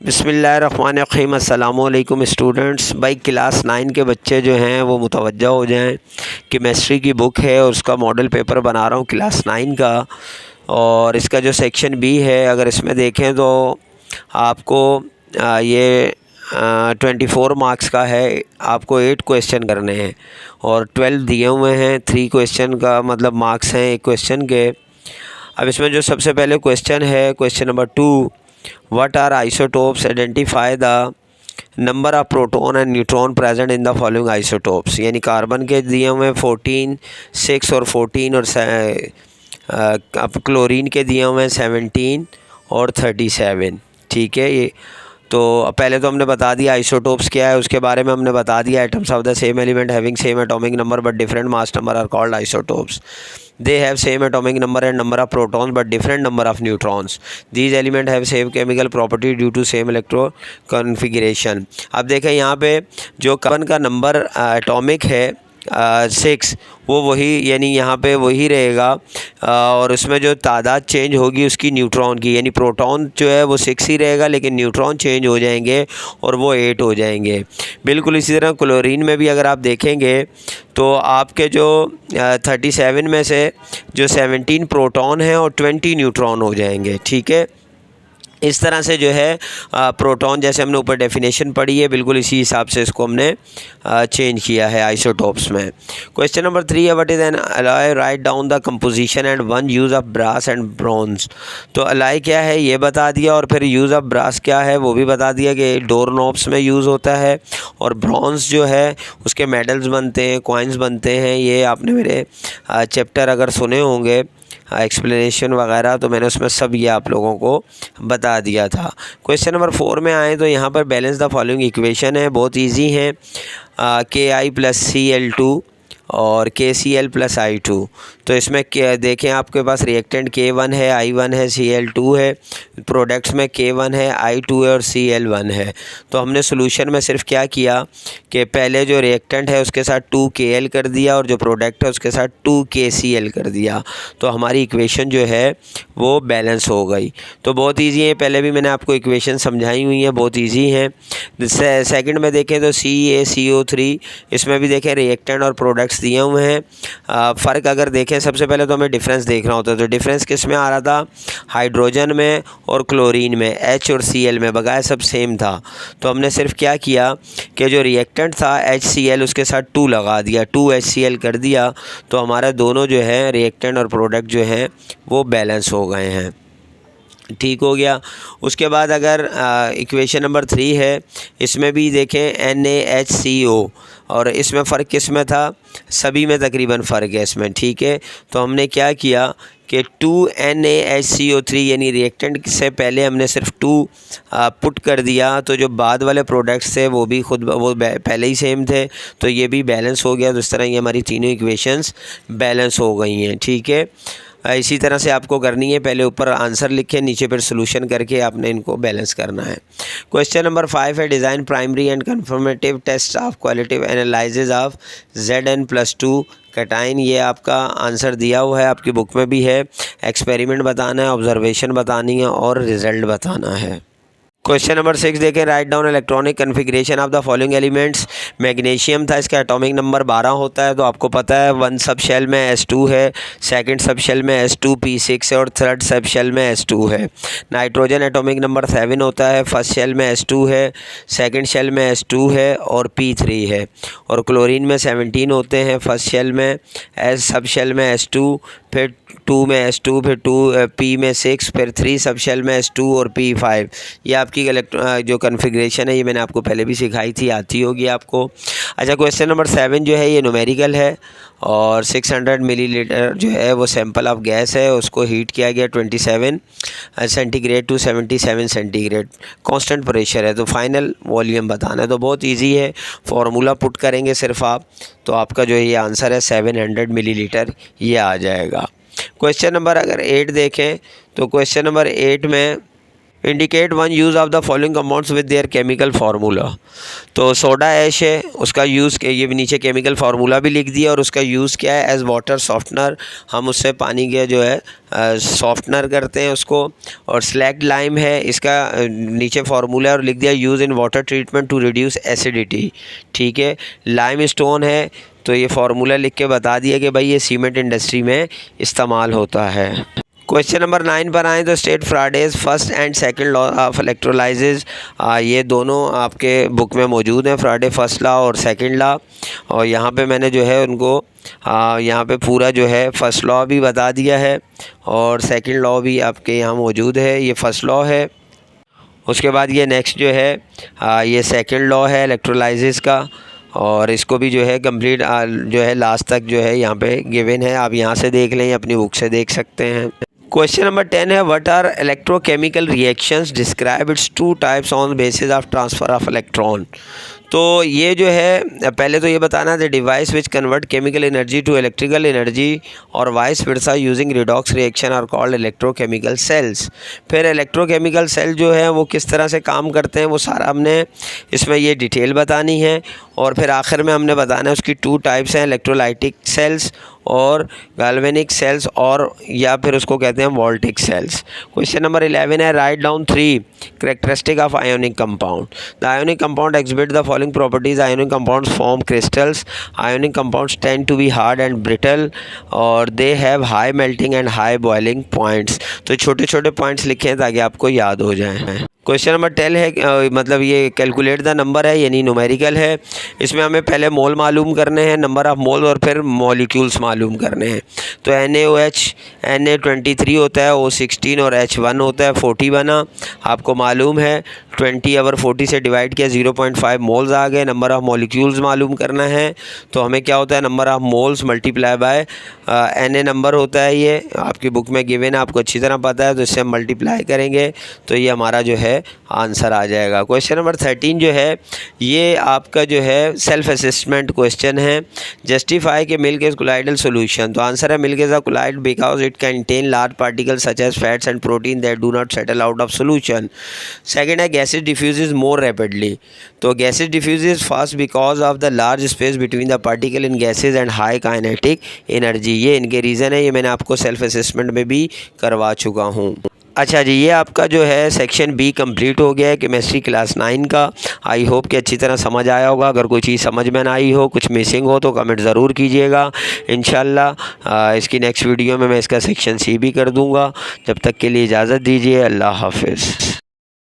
बिस्मिल्लाहिर्रहमानिर्रहीम। अस्सलामुअलैकुम स्टूडेंट्स। भाई क्लास 9 के बच्चे जो हैं वो मुतवज्जा हो जाएं। केमिस्ट्री की बुक है और उसका मॉडल पेपर बना रहा हूँ क्लास 9 का, और इसका जो सेक्शन बी है अगर इसमें देखें तो आपको ये 24 मार्क्स का है। आपको 8 क्वेश्चन करने हैं और 12 दिए हुए हैं। 3 क्वेश्चन का मतलब मार्क्स हैं एक क्वेश्चन के। अब इसमें जो सबसे पहले क्वेश्चन है, question number 2, what are isotopes, identify the number of proton and neutron present in the following isotopes. यानी कार्बन के दिए हुए 14, 6 और 14, और अब क्लोरीन के दिए हुए 17 और 37। ठीक है। ये तो पहले तो हमने बता दिया आइसोटोप्स क्या है, उसके बारे में हमने बता दिया। Atoms of the same element having same atomic number but different mass number are called isotopes. They have same atomic number and number of protons but different number of neutrons. These elements have same chemical property due to same electron configuration. अब देखें यहाँ पे जो carbon का number atomic है 6, वो वही यानी यहाँ पे वही रहेगा, और उसमें जो तादाद चेंज होगी उसकी न्यूट्रॉन की, यानी प्रोटॉन जो है वो 6 ही रहेगा लेकिन न्यूट्रॉन चेंज हो जाएंगे और वो 8 हो जाएंगे। बिल्कुल इसी तरह क्लोरीन में भी अगर आप देखेंगे तो आपके जो 37 में से जो 17 प्रोटॉन हैं और 20 न्यूट्रॉन हो जाएंगे। ठीक है। इस तरह से जो है प्रोटॉन, जैसे हमने ऊपर डेफिनेशन पढ़ी है, बिल्कुल इसी हिसाब से इसको हमने चेंज किया है आइसोटोप्स में। क्वेश्चन नंबर 3 है, what is an alloy, write down the composition and one use of brass and bronze. तो अलॉय क्या है ये बता दिया, और फिर यूज़ ऑफ ब्रास क्या है वो भी बता दिया कि डोर नॉब्स में यूज़ होता है, और ब्रॉन्ज जो है उसके मेडल्स बनते हैं, कॉइन्स बनते हैं। ये आपने मेरे चैप्टर अगर सुने होंगे एक्सप्लेनेशन वगैरह, तो मैंने उसमें सब ये आप लोगों को बता दिया था। क्वेश्चन नंबर 4 में आए तो यहाँ पर बैलेंस द फॉलोइंग इक्वेशन है, बहुत इजी है। KI+Cl2 और KCl + I2। तो इसमें देखें आपके पास रिएक्टेंट K1 है, I1 है, Cl2 है, प्रोडक्ट्स में K1 है, I2 है और Cl1 है। तो हमने सोल्यूशन में सिर्फ क्या किया कि पहले जो रिएक्टेंट है उसके साथ 2Kl कर दिया और जो प्रोडक्ट है उसके साथ 2KCl कर दिया, तो हमारी इक्वेशन जो है वो बैलेंस हो गई। तो बहुत ईजी है, पहले भी मैंने आपको इक्वेशन समझाई हुई है, बहुत ईजी है। सेकंड में देखें तो CaCO3, इसमें भी देखें रिएक्टेंट और प्रोडक्ट्स दिए हुए हैं। फ़र्क अगर देखें सबसे पहले तो हमें डिफरेंस देखना होता है। तो डिफरेंस किस में आ रहा था, हाइड्रोजन में और क्लोरीन में, H और Cl में, बगाए सब सेम था। तो हमने सिर्फ क्या किया कि जो रिएक्टेंट था HCl उसके साथ 2 लगा दिया, 2HCl कर दिया, तो हमारा दोनों जो है रिएक्टेंट और प्रोडक्ट जो हैं वो बैलेंस हो गए हैं। ठीक हो गया। उसके बाद अगर इक्वेशन नंबर 3 है, इसमें भी देखें NaHCO, और इसमें फ़र्क किस में था, सभी में तकरीबन फ़र्क है इसमें। ठीक है। तो हमने क्या किया कि 2NaHCO3 यानी रिएक्टेंट से पहले हमने सिर्फ 2 पुट कर दिया, तो जो बाद वाले प्रोडक्ट्स थे वो भी वो पहले ही सेम थे, तो ये भी बैलेंस हो गया। तो इस तरह ये हमारी तीनों इक्वेशंस बैलेंस हो गई हैं। ठीक है। इसी तरह से आपको करनी है, पहले ऊपर आंसर लिखे, नीचे फिर सोल्यूशन करके आपने इनको बैलेंस करना है। क्वेश्चन नंबर 5 है, design primary and confirmative test of qualitative analysis of Zn+2 cation. ये आपका आंसर दिया हुआ है, आपकी बुक में भी है। एक्सपेरिमेंट बताना है, ऑब्जर्वेशन बतानी है और रिज़ल्ट बताना है। क्वेश्चन नंबर 6 देखें, write down electronic configuration of the following elements. Magnesium था, इसका एटॉमिक नंबर 12 होता है, तो आपको पता है। 1 सब शेल में S2 है, सेकंड सब शेल में S2P6 है और थर्ड सब शेल में S2 है। नाइट्रोजन एटॉमिक नंबर 7 होता है, फर्स्ट शेल में S2 है, सेकंड शेल में S2 है और P3 है। और क्लोरीन में 17 होते हैं, फर्स्ट शेल में सब शेल में S2, फिर 2 में S2, फिर 2 P में 6, फिर 3 सब शेल में S2 और P5। ये आपकी जो कन्फिग्रेशन है ये मैंने आपको पहले भी सिखाई थी, आती होगी आपको। अच्छा, क्वेश्चन नंबर 7 जो है ये न्यूमेरिकल है, और 600 मिलीलीटर जो है वो सैंपल ऑफ गैस है, उसको हीट किया गया 27 centigrade to 77 centigrade, constant pressure है, तो फाइनल वॉल्यूम बताना है। तो बहुत इजी है, फार्मूला पुट करेंगे सिर्फ आप, तो आपका जो ये आंसर है 700 मिलीलीटर ये आ जाएगा। क्वेश्चन नंबर अगर 8 देखें तो क्वेश्चन नंबर 8 में indicate one use of the following compounds with their chemical formula. तो सोडा ऐश है, उसका यूज़ ये नीचे केमिकल फार्मूला भी लिख दिया और उसका यूज़ क्या है, एज वाटर सॉफ्टनर, हम उससे पानी के जो है सॉफ्टनर करते हैं उसको। और स्लैक्ड लाइम है, इसका नीचे फार्मूला और लिख दिया use in water treatment to reduce acidity. ठीक है। लाइम स्टोन है, तो ये फार्मूला लिख के बता दिया कि भाई ये सीमेंट इंडस्ट्री में इस्तेमाल होता है। क्वेश्चन नंबर 9 पर आएँ तो state Faraday's first and second law of electrolysis, ये दोनों आपके बुक में मौजूद हैं, फ्राडे फर्स्ट लॉ और सेकंड लॉ। और यहाँ पे मैंने जो है उनको यहाँ पे पूरा जो है फर्स्ट लॉ भी बता दिया है और सेकंड लॉ भी आपके यहाँ मौजूद है। ये फर्स्ट लॉ है, उसके बाद ये नेक्स्ट जो है ये सेकंड लॉ है इलेक्ट्रोलाइसिस का, और इसको भी जो है कंप्लीट जो है लास्ट तक जो है यहाँ पे गिवन है, आप यहाँ से देख लें, अपनी बुक से देख सकते हैं। क्वेश्चन नंबर 10 है what are electrochemical reactions, describe its two types on basis of transfer of electron. तो ये जो है पहले तो ये बताना the device which convert chemical energy to electrical energy और vice versa using redox reaction are called electrochemical cells. फिर इलेक्ट्रोकेमिकल सेल जो है वो किस तरह से काम करते हैं वो सारा हमने इसमें ये डिटेल बतानी है। और फिर आखिर में हमने बताना है उसकी 2 टाइप्स हैं, इलेक्ट्रोलाइटिक सेल्स और गैल्वेनिक सेल्स, और या फिर उसको कहते हैं वोल्टिक सेल्स। क्वेश्चन नंबर 11 है write down 3 characteristic of ionic compound. The ionic compound exhibit the following properties. Ionic compounds form crystals. Ionic compounds tend to be hard and brittle और they have high melting and high boiling points. तो छोटे छोटे points लिखे हैं ताकि आपको याद हो जाए। क्वेश्चन नंबर 10 है मतलब ये कैलकुलेट द नंबर है, यानी न्यूमेरिकल है। इसमें हमें पहले मोल मालूम करने हैं, नंबर ऑफ़ मोल, और फिर मॉलिक्यूल्स मालूम करने हैं। तो NaOH Na23 होता है, O16 और H1 होता है, 40 बना। आपको मालूम है 20 अगर 40 से डिवाइड किया 0.5 मोल्स आ गए। नंबर ऑफ़ मॉलिक्यूल्स मालूम करना है, तो हमें क्या होता है number of moles multiply by Na number होता है, ये आपकी बुक में गिवन है, आपको अच्छी तरह पता है, तो इससे हम मल्टीप्लाई करेंगे तो ये हमारा जो है आंसर आ जाएगा। क्वेश्चन नंबर 13 जो है ये आपका जो है सेल्फ असेसमेंट क्वेश्चन है। जस्टिफाई के मिल्क इज कोलाइडल सॉल्यूशन। तो आंसर है milk is a colloid because it contain large particles such as fats and protein that do not settle out of solution. Second है gases diffuses more rapidly. तो gases diffuses fast because of the large space between the particle in gases and high kinetic energy. ये इनके reason है, ये मैंने आपको self assessment में भी करवा चुका हूँ। अच्छा जी, ये आपका जो है सेक्शन बी कंप्लीट हो गया है केमिस्ट्री क्लास 9 का। आई होप कि अच्छी तरह समझ आया होगा। अगर कोई चीज़ समझ में ना आई हो, कुछ मिसिंग हो, तो कमेंट ज़रूर कीजिएगा। इंशाल्लाह इसकी नेक्स्ट वीडियो में मैं इसका सेक्शन सी भी कर दूंगा। जब तक के लिए इजाज़त दीजिए, अल्लाह हाफिज़।